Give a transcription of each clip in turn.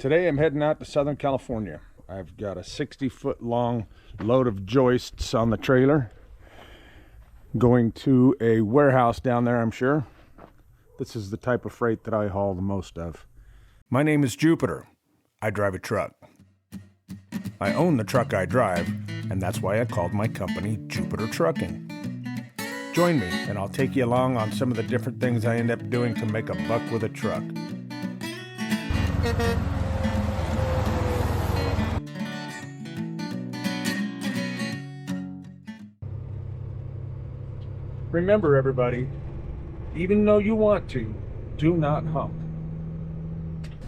Today I'm heading out to Southern California. I've got a 60-foot long load of joists on the trailer going to a warehouse down there, I'm sure. This is the type of freight that I haul the most of. My name is Jupiter. I drive a truck. I own the truck I drive, and that's why I called my company Jupiter Trucking. Join me, and I'll take you along on some of the different things I end up doing to make a buck with a truck. Remember, everybody, even though you want to, do not hump.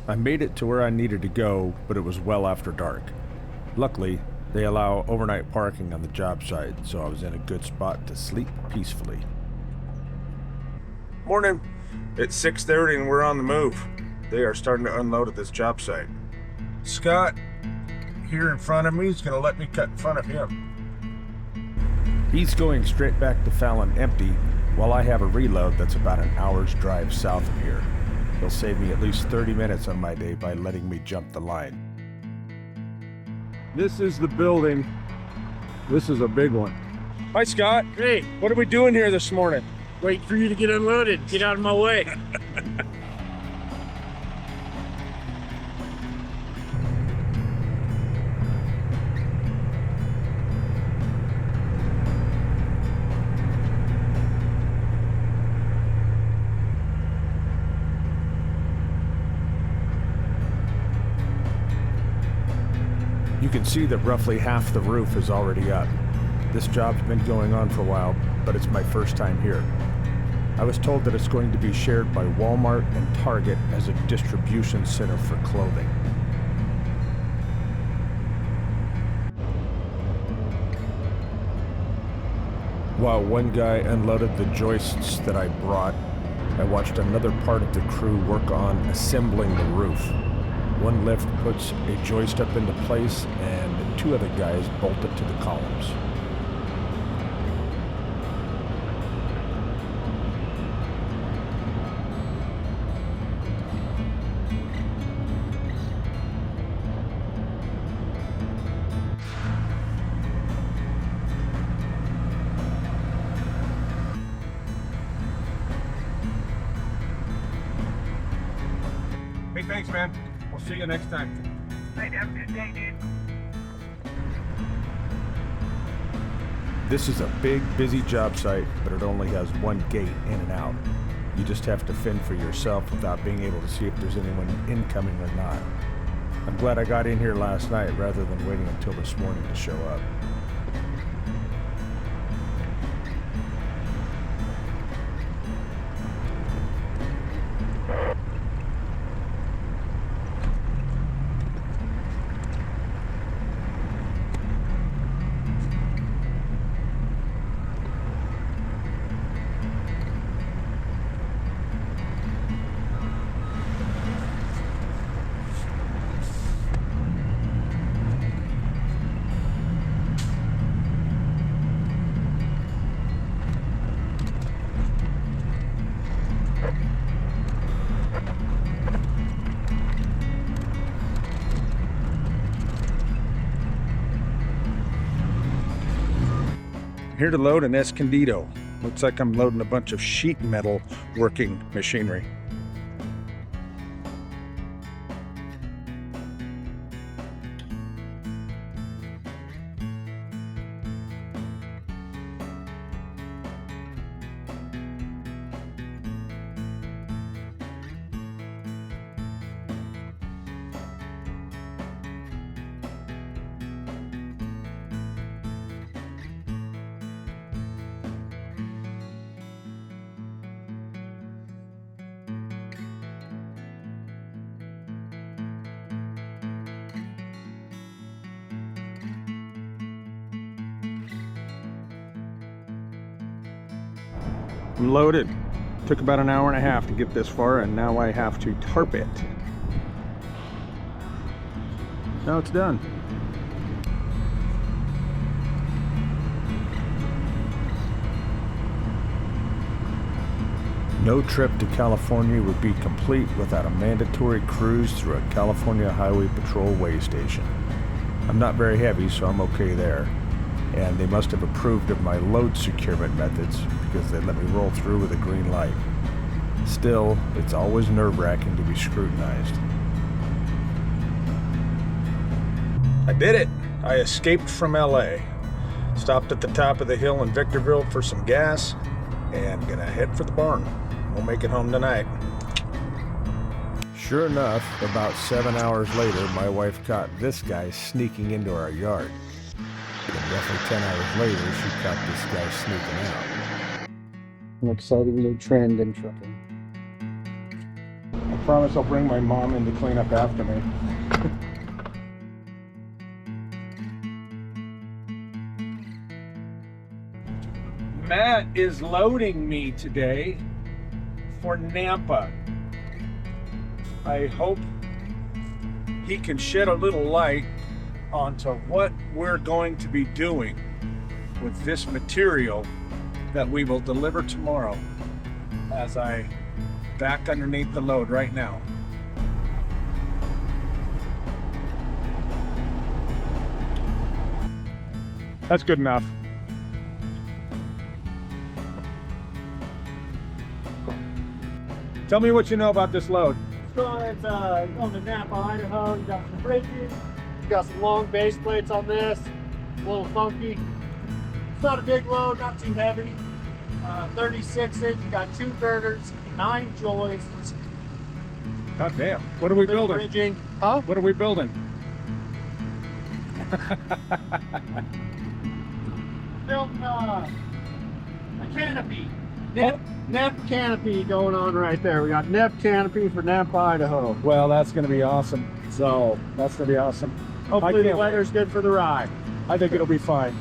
I made it to where I needed to go, but it was well after dark. Luckily, they allow overnight parking on the job site, so I was in a good spot to sleep peacefully. Morning. It's 6:30 and we're on the move. They are starting to unload at this job site. Scott, here in front of me, is going to let me cut in front of him. He's going straight back to Fallon empty, while I have a reload that's about an hour's drive south of here. He'll save me at least 30 minutes on my day by letting me jump the line. This is the building. This is a big one. Hi, Scott. Hey, What are we doing here this morning? wait for you to get unloaded. Get out of my way. You can see that roughly half the roof is already up. This job's been going on for a while, but it's my first time here. I was told that it's going to be shared by Walmart and Target as a distribution center for clothing. While one guy unloaded the joists that I brought, I watched another part of the crew work on assembling the roof. One lift puts a joist up into place, and two other guys bolt it to the columns. Hey, thanks, man. We'll see you next time. Hey, have a good day, dude. This is a big, busy job site, but it only has one gate in and out. You just have to fend for yourself without being able to see if there's anyone incoming or not. I'm glad I got in here last night rather than waiting until this morning to show up. Here to load an Escondido. Looks like I'm loading a bunch of sheet metal working machinery. I'm loaded. Took about an hour and a half to get this far, and now I have to tarp it. Now it's done. No trip to California would be complete without a mandatory cruise through a California Highway Patrol way station. I'm not very heavy, so I'm okay there. And they must have approved of my load securement methods because they let me roll through with a green light. Still, it's always nerve-wracking to be scrutinized. I did it! I escaped from LA. Stopped at the top of the hill in Victorville for some gas, and gonna head for the barn. We'll make it home tonight. Sure enough, about 7 hours later, my wife caught this guy sneaking into our yard. And roughly 10 hours later, she caught this guy sneaking out. An exciting new trend in trucking. I promise I'll bring my mom in to clean up after me. Matt is loading me today for Nampa. I hope he can shed a little light onto what we're going to be doing with this material that we will deliver tomorrow as I back underneath the load right now. That's good enough. Tell me what you know about this load. So it's going to Napa, Idaho. You got some bridges. You got some long base plates on this. A little funky. It's not a big load, not too heavy. 36 inch. You got 2 girders, 9 joists. God damn. What are we building? Bridging. Huh? What are we building? Building a canopy. Nep canopy going on right there. We got Nep canopy for Napa, Idaho. Well, that's going to be awesome. So That's going to be awesome. hopefully the can't weather's good for the ride. I think it'll be fine.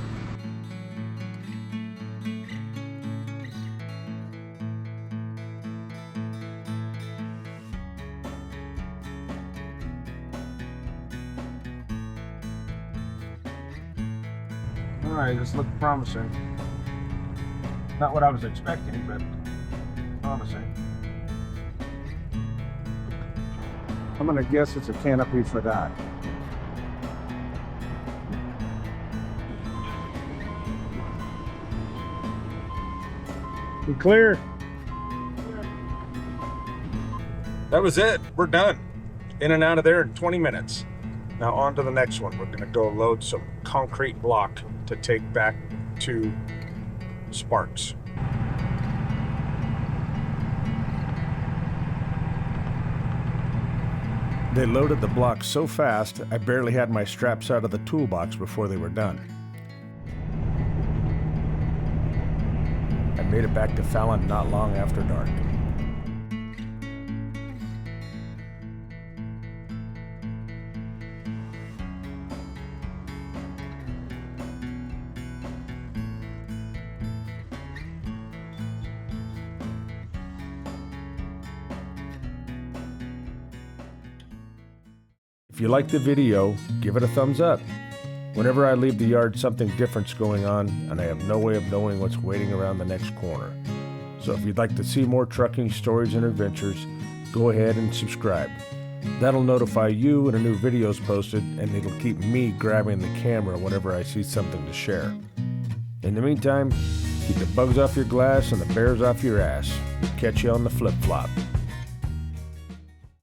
All right, this looks promising. Not what I was expecting, but promising. I'm gonna guess it's a canopy for that. We clear. That was it. We're done. In and out of there in 20 minutes. Now on to the next one. We're gonna go load some concrete block to take back to Sparks. They loaded the block so fast, I barely had my straps out of the toolbox before they were done. I made it back to Fallon not long after dark. If you like the video, give it a thumbs up. Whenever I leave the yard, something different's going on, and I have no way of knowing what's waiting around the next corner. So if you'd like to see more trucking stories and adventures, go ahead and subscribe. That'll notify you when a new video's posted, and it'll keep me grabbing the camera whenever I see something to share. In the meantime, keep the bugs off your glass and the bears off your ass. Catch you on the flip-flop.